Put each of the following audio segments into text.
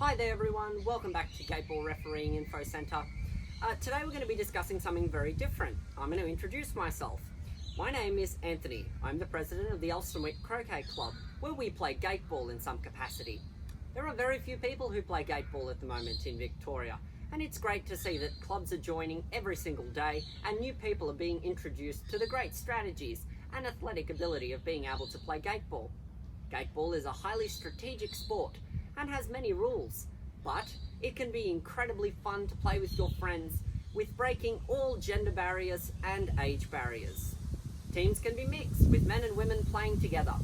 Hi there everyone, welcome back to Gateball Refereeing Info Centre. Today we're going to be discussing something very different. I'm going to introduce myself. My name is Anthony. I'm the president of the Ulstermeet Croquet Club, where we play gateball in some capacity. There are very few people who play gateball at the moment in Victoria, and it's great to see that clubs are joining every single day and new people are being introduced to the great strategies and athletic ability of being able to play gateball. Gateball is a highly strategic sport and has many rules, but it can be incredibly fun to play with your friends with breaking all gender barriers and age barriers. Teams can be mixed with men and women playing together.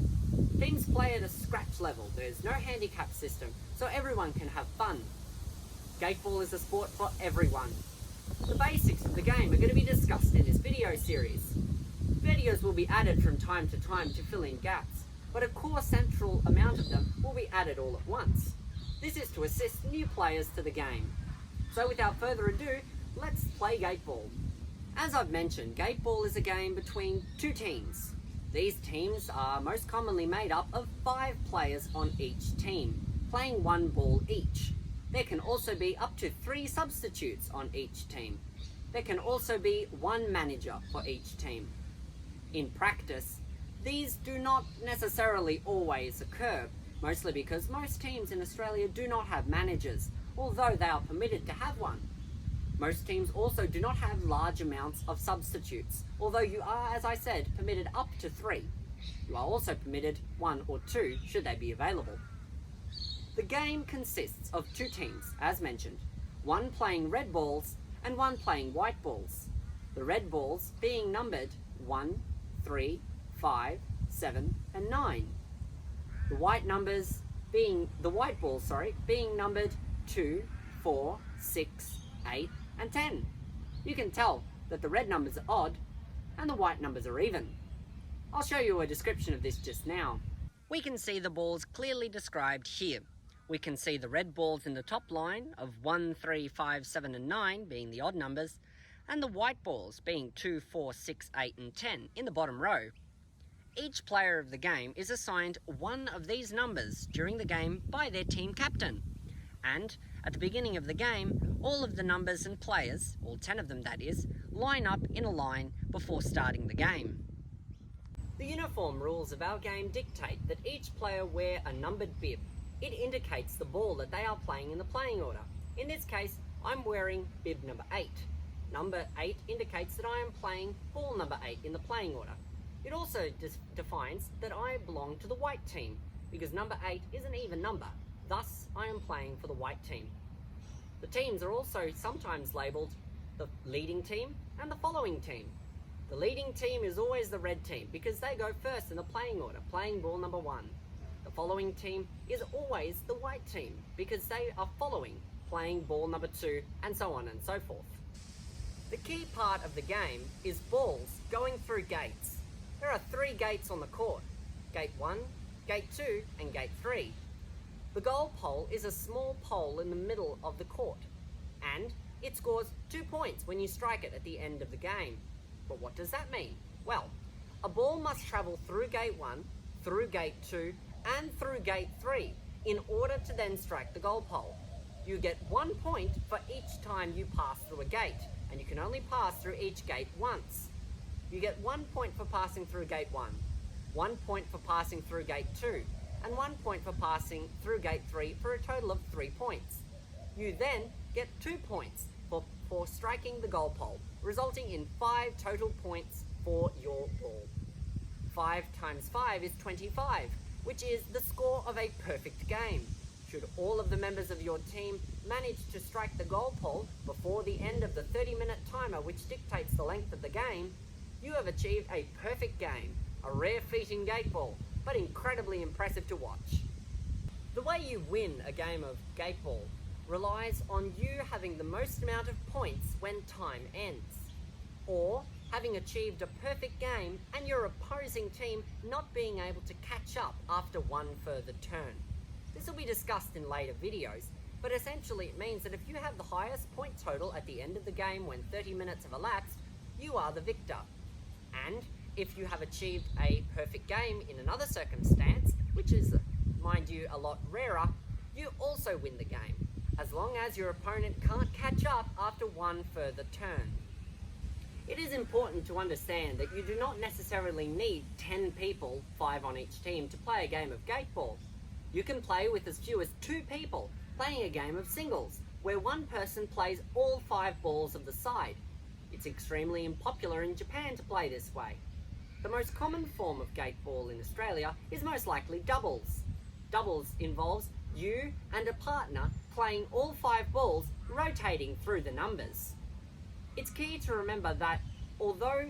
Teams play at a scratch level. There's no handicap system, so everyone can have fun. Gateball is a sport for everyone. The basics of the game are going to be discussed in this video series. Videos will be added from time to time to fill in gaps, but a core central amount of them will be added all at once. This is to assist new players to the game. So without further ado, let's play Gateball. As I've mentioned, Gateball is a game between two teams. These teams are most commonly made up of 5 players on each team, playing one ball each. There can also be up to 3 substitutes on each team. There can also be 1 manager for each team. In practice, these do not necessarily always occur, mostly because most teams in Australia do not have managers, although they are permitted to have one. Most teams also do not have large amounts of substitutes, although you are, as I said, permitted up to 3. You are also permitted 1 or 2 should they be available. The game consists of 2 teams, as mentioned, one playing red balls and one playing white balls. The red balls being numbered 1, 3, 5, 7 and 9. The white balls being numbered 2, 4, 6, 8 and 10. You can tell that the red numbers are odd and the white numbers are even. I'll show you a description of this just now. We can see the balls clearly described here. We can see the red balls in the top line of 1, 3, 5, 7 and 9 being the odd numbers, and the white balls being 2, 4, 6, 8 and 10 in the bottom row. Each player of the game is assigned one of these numbers during the game by their team captain. And at the beginning of the game, all of the numbers and players, all 10 of them that is, line up in a line before starting the game. The uniform rules of our game dictate that each player wear a numbered bib. It indicates the ball that they are playing in the playing order. In this case, I'm wearing bib number 8. Number 8 indicates that I am playing ball number 8 in the playing order. It also defines that I belong to the white team, because number 8 is an even number. Thus, I am playing for the white team. The teams are also sometimes labelled the leading team and the following team. The leading team is always the red team, because they go first in the playing order, playing ball number 1. The following team is always the white team, because they are following, playing ball number 2, and so on and so forth. The key part of the game is balls going through gates. There are 3 gates on the court, Gate 1, Gate 2 and Gate 3. The goal pole is a small pole in the middle of the court, and it scores 2 points when you strike it at the end of the game. But what does that mean? Well, a ball must travel through Gate 1, through Gate 2 and through Gate 3 in order to then strike the goal pole. You get 1 point for each time you pass through a gate, and you can only pass through each gate once. You get 1 point for passing through Gate 1, 1 point for passing through Gate 2, and 1 point for passing through Gate 3 for a total of 3 points. You then get 2 points for striking the goal pole, resulting in 5 total points for your ball. 5 times 5 is 25, which is the score of a perfect game. Should all of the members of your team manage to strike the goal pole before the end of the 30-minute timer, which dictates the length of the game, you have achieved a perfect game, a rare feat in Gateball, but incredibly impressive to watch. The way you win a game of Gateball relies on you having the most amount of points when time ends, or having achieved a perfect game and your opposing team not being able to catch up after one further turn. This will be discussed in later videos, but essentially it means that if you have the highest point total at the end of the game when 30 minutes have elapsed, you are the victor. And if you have achieved a perfect game in another circumstance, which is, mind you, a lot rarer, you also win the game, as long as your opponent can't catch up after one further turn. It is important to understand that you do not necessarily need 10 people, 5 on each team, to play a game of Gateball. You can play with as few as 2 people, playing a game of singles, where one person plays all 5 balls of the side. It's extremely unpopular in Japan to play this way. The most common form of Gateball in Australia is most likely doubles. Doubles involves you and a partner playing all 5 balls, rotating through the numbers. It's key to remember that although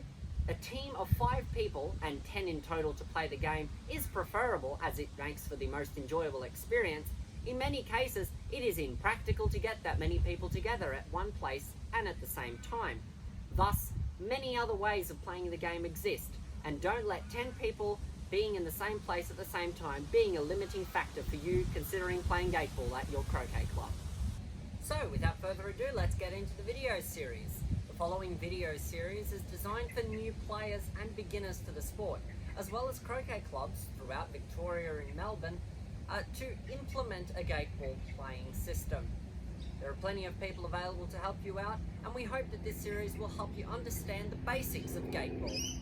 a team of 5 people and 10 in total to play the game is preferable as it makes for the most enjoyable experience, in many cases it is impractical to get that many people together at one place and at the same time. Thus, many other ways of playing the game exist, and don't let 10 people being in the same place at the same time being a limiting factor for you considering playing Gateball at your croquet club. So, without further ado, let's get into the video series. The following video series is designed for new players and beginners to the sport, as well as croquet clubs throughout Victoria and Melbourne, to implement a Gateball playing system. There are plenty of people available to help you out, and we hope that this series will help you understand the basics of Gateball.